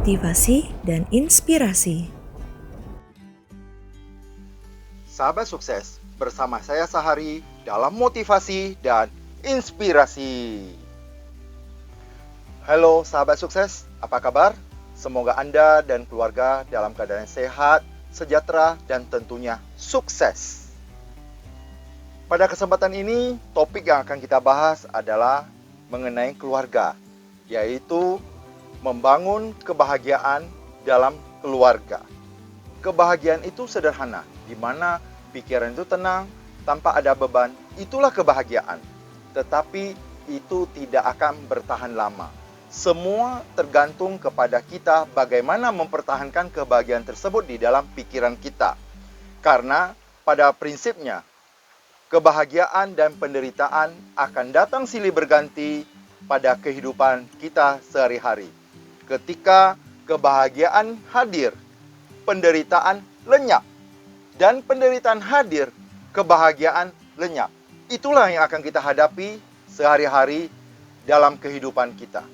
Motivasi dan inspirasi. Sahabat sukses, bersama saya Sahari dalam motivasi dan inspirasi. Halo sahabat sukses, apa kabar? Semoga Anda dan keluarga dalam keadaan sehat, sejahtera, dan tentunya sukses. Pada kesempatan ini, topik yang akan kita bahas adalah mengenai keluarga, yaitu membangun kebahagiaan dalam keluarga. Kebahagiaan itu sederhana, di mana pikiran itu tenang, tanpa ada beban, itulah kebahagiaan. Tetapi itu tidak akan bertahan lama. Semua tergantung kepada kita bagaimana mempertahankan kebahagiaan tersebut di dalam pikiran kita. Karena pada prinsipnya, kebahagiaan dan penderitaan akan datang silih berganti pada kehidupan kita sehari-hari. Ketika kebahagiaan hadir, penderitaan lenyap. Dan penderitaan hadir, kebahagiaan lenyap. Itulah yang akan kita hadapi sehari-hari dalam kehidupan kita.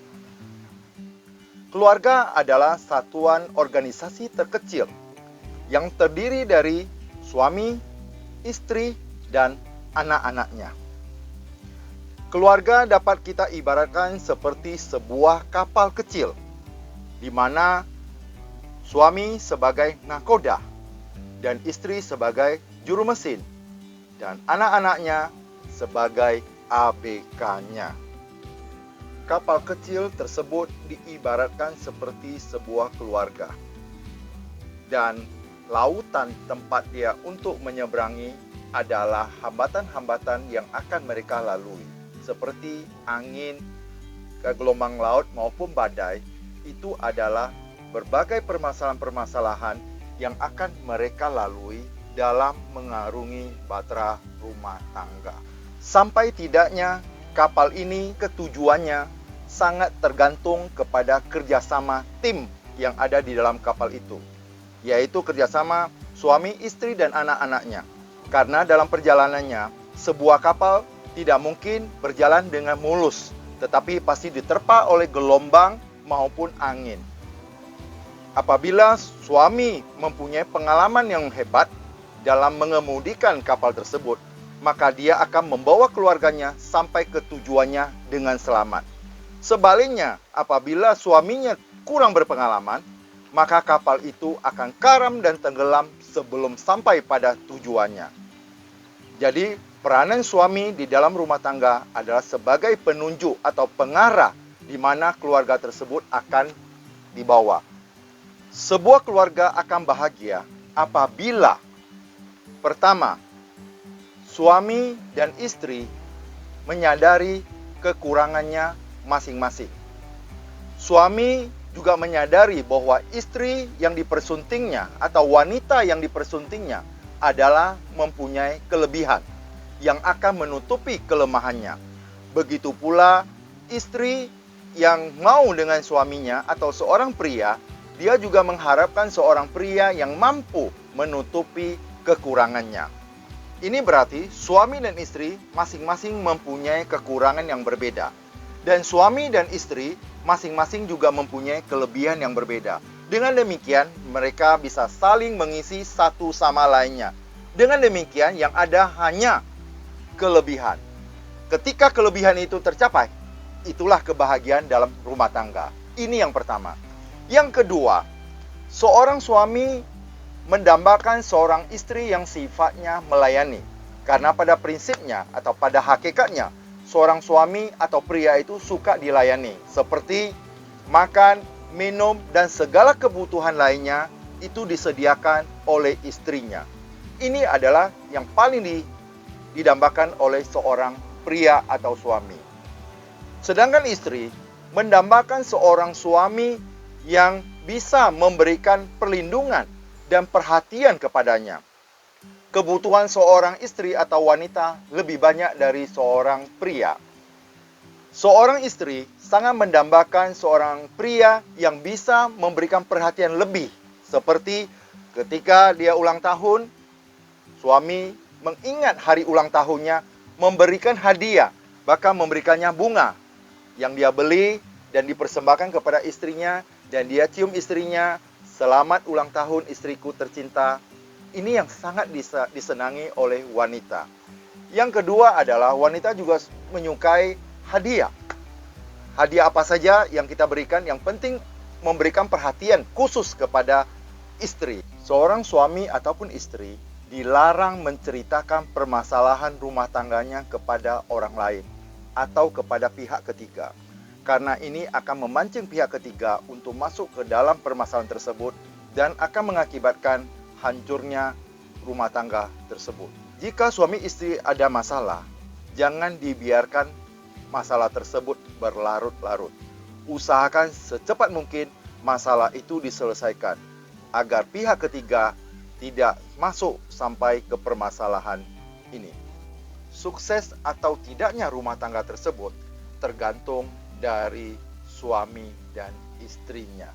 Keluarga adalah satuan organisasi terkecil yang terdiri dari suami, istri, dan anak-anaknya. Keluarga dapat kita ibaratkan seperti sebuah kapal kecil, di mana suami sebagai nakoda dan istri sebagai juru mesin dan anak-anaknya sebagai ABK-nya. Kapal kecil tersebut diibaratkan seperti sebuah keluarga, dan lautan tempat dia untuk menyeberangi adalah hambatan-hambatan yang akan mereka lalui, seperti angin, gelombang laut maupun badai. Itu adalah berbagai permasalahan-permasalahan yang akan mereka lalui dalam mengarungi bahtera rumah tangga. Sampai tidaknya kapal ini ketujuannya sangat tergantung kepada kerjasama tim yang ada di dalam kapal itu, yaitu kerjasama suami, istri, dan anak-anaknya. Karena dalam perjalanannya, sebuah kapal tidak mungkin berjalan dengan mulus, tetapi pasti diterpa oleh gelombang maupun angin. Apabila suami mempunyai pengalaman yang hebat dalam mengemudikan kapal tersebut, maka dia akan membawa keluarganya sampai ke tujuannya dengan selamat. Sebaliknya, apabila suaminya kurang berpengalaman, maka kapal itu akan karam dan tenggelam sebelum sampai pada tujuannya. Jadi, peranan suami di dalam rumah tangga adalah sebagai penunjuk atau pengarah di mana keluarga tersebut akan dibawa. Sebuah keluarga akan bahagia apabila pertama, suami dan istri menyadari kekurangannya masing-masing. Suami juga menyadari bahwa istri yang dipersuntingnya atau wanita yang dipersuntingnya adalah mempunyai kelebihan yang akan menutupi kelemahannya. Begitu pula istri yang mau dengan suaminya atau seorang pria, dia juga mengharapkan seorang pria yang mampu menutupi kekurangannya. Ini berarti suami dan istri masing-masing mempunyai kekurangan yang berbeda. Dan suami dan istri masing-masing juga mempunyai kelebihan yang berbeda. Dengan demikian, mereka bisa saling mengisi satu sama lainnya. Dengan demikian, yang ada hanya kelebihan. Ketika kelebihan itu tercapai, itulah kebahagiaan dalam rumah tangga. Ini yang pertama. Yang kedua, Seorang suami mendambakan seorang istri yang sifatnya melayani. Karena pada prinsipnya atau pada hakikatnya, seorang suami atau pria itu suka dilayani. Seperti makan, minum, dan segala kebutuhan lainnya itu disediakan oleh istrinya. Ini adalah yang paling didambakan oleh seorang pria atau suami. Sedangkan istri mendambakan seorang suami yang bisa memberikan perlindungan dan perhatian kepadanya. Kebutuhan seorang istri atau wanita lebih banyak dari seorang pria. Seorang istri sangat mendambakan seorang pria yang bisa memberikan perhatian lebih. Seperti ketika dia ulang tahun, suami mengingat hari ulang tahunnya, memberikan hadiah, bahkan memberikannya bunga yang dia beli dan dipersembahkan kepada istrinya, dan dia cium istrinya, "Selamat ulang tahun istriku tercinta." Ini yang sangat disenangi oleh wanita. Yang kedua adalah wanita juga menyukai hadiah. Hadiah apa saja yang kita berikan, yang penting memberikan perhatian khusus kepada istri. Seorang suami ataupun istri dilarang menceritakan permasalahan rumah tangganya kepada orang lain atau kepada pihak ketiga. Karena ini akan memancing pihak ketiga untuk masuk ke dalam permasalahan tersebut dan akan mengakibatkan hancurnya rumah tangga tersebut. Jika suami istri ada masalah, jangan dibiarkan masalah tersebut berlarut-larut. Usahakan secepat mungkin masalah itu diselesaikan agar pihak ketiga tidak masuk sampai ke permasalahan ini. Sukses atau tidaknya rumah tangga tersebut tergantung dari suami dan istrinya.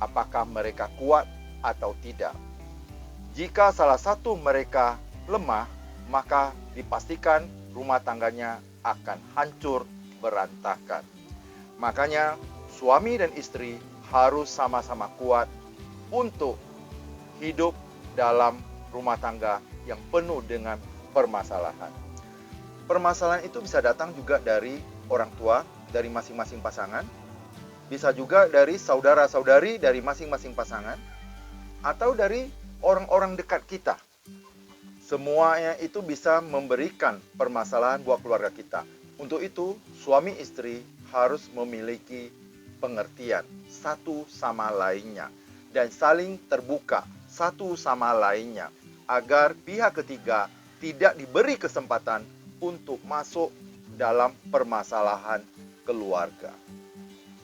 Apakah mereka kuat atau tidak? Jika salah satu mereka lemah, maka dipastikan rumah tangganya akan hancur berantakan. Makanya suami dan istri harus sama-sama kuat untuk hidup dalam rumah tangga yang penuh dengan permasalahan. Permasalahan itu bisa datang juga dari orang tua, dari masing-masing pasangan, bisa juga dari saudara-saudari dari masing-masing pasangan, atau dari orang-orang dekat kita. Semuanya itu bisa memberikan permasalahan buat keluarga kita. Untuk itu, suami istri harus memiliki pengertian satu sama lainnya dan saling terbuka satu sama lainnya agar pihak ketiga tidak diberi kesempatan untuk masuk dalam permasalahan keluarga.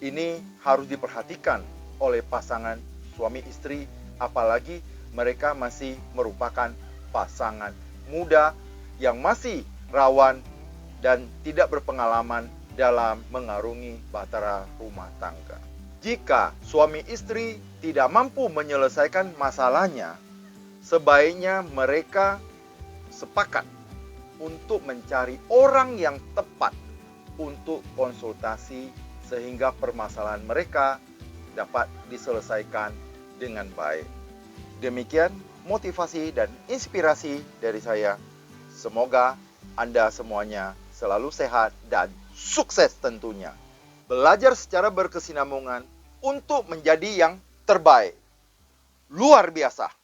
Ini harus diperhatikan oleh pasangan suami istri, apalagi mereka masih merupakan pasangan muda yang masih rawan dan tidak berpengalaman dalam mengarungi bahtera rumah tangga. Jika suami istri tidak mampu menyelesaikan masalahnya, sebaiknya mereka sepakat untuk mencari orang yang tepat untuk konsultasi sehingga permasalahan mereka dapat diselesaikan dengan baik. Demikian motivasi dan inspirasi dari saya. Semoga Anda semuanya selalu sehat dan sukses tentunya. Belajar secara berkesinambungan untuk menjadi yang terbaik. Luar biasa.